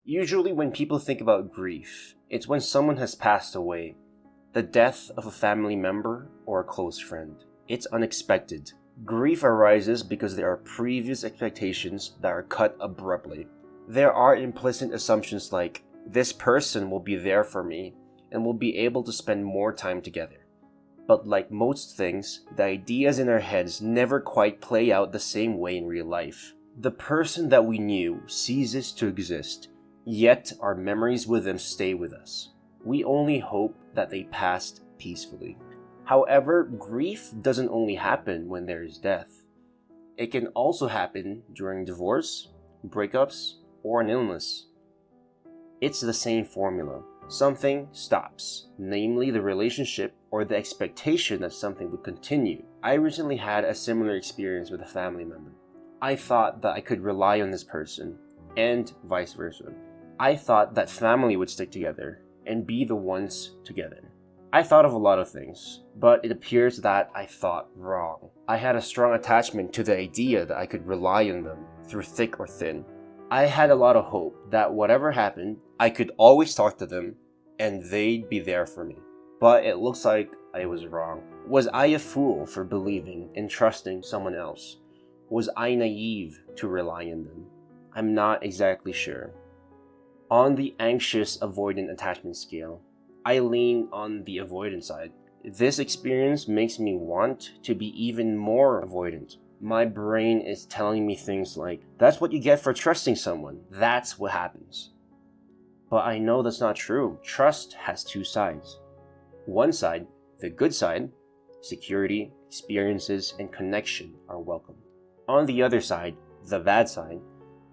Usually when people think about grief, it's when someone has passed away, the death of a family member or a close friend. It's unexpected. Grief arises because there are previous expectations that are cut abruptly. There are implicit assumptions like, this person will be there for me and will be able to spend more time together. But like most things, the ideas in our heads never quite play out the same way in real life. The person that we knew ceases to exist, yet our memories with them stay with us. We only hope that they passed peacefully. However, grief doesn't only happen when there is death. It can also happen during divorce, breakups, or an illness. It's the same formula. Something stops, namely the relationship or the expectation that something would continue. I recently had a similar experience with a family member. I thought that I could rely on this person, and vice versa. I thought that family would stick together and be the ones together. I thought of a lot of things, but it appears that I thought wrong. I had a strong attachment to the idea that I could rely on them through thick or thin. I had a lot of hope that whatever happened, I could always talk to them and they'd be there for me. But it looks like I was wrong. Was I a fool for believing and trusting someone else? Was I naive to rely on them? I'm not exactly sure. On the anxious avoidant attachment scale, I lean on the avoidant side. This experience makes me want to be even more avoidant. My brain is telling me things like, that's what you get for trusting someone. That's what happens. But I know that's not true. Trust has two sides. One side, the good side, security, experiences, and connection are welcome. On the other side, the bad side,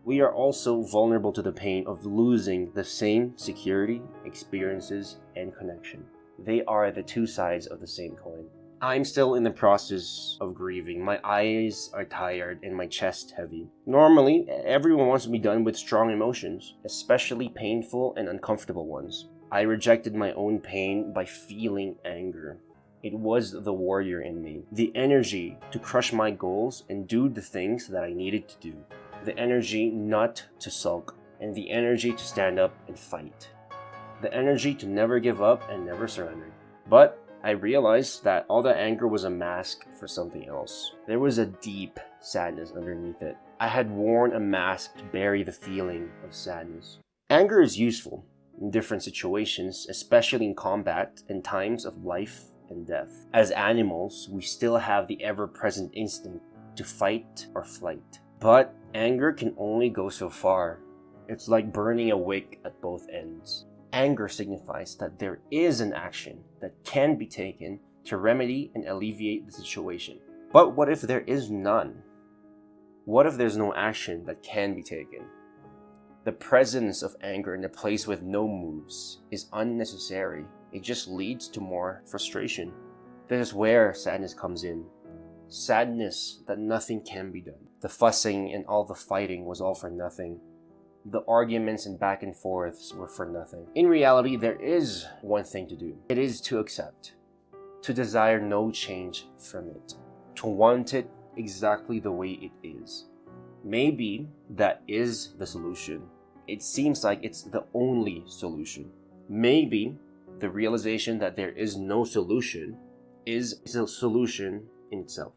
we are also vulnerable to the pain of losing the same security, experiences, and connection. They are the two sides of the same coin. I'm still in the process of grieving. My eyes are tired and my chest heavy. Normally, everyone wants to be done with strong emotions, especially painful and uncomfortable ones. I rejected my own pain by feeling anger. It was the warrior in me, the energy to crush my goals and do the things that I needed to do. The energy not to sulk, and the energy to stand up and fight. The energy to never give up and never surrender. But I realized that all that anger was a mask for something else. There was a deep sadness underneath it. I had worn a mask to bury the feeling of sadness. Anger is useful in different situations, especially in combat and times of life and death. As animals, we still have the ever-present instinct to fight or flight. But anger can only go so far. It's like burning a wick at both ends. Anger signifies that there is an action that can be taken to remedy and alleviate the situation. But what if there is none? What if there's no action that can be taken? The presence of anger in a place with no moves is unnecessary. It just leads to more frustration. This is where sadness comes in. Sadness that nothing can be done. The fussing and all the fighting was all for nothing. The arguments and back and forths were for nothing. In reality, there is one thing to do. It is to accept. To desire no change from it. To want it exactly the way it is. Maybe that is the solution. It seems like it's the only solution. Maybe the realization that there is no solution is a solution in itself.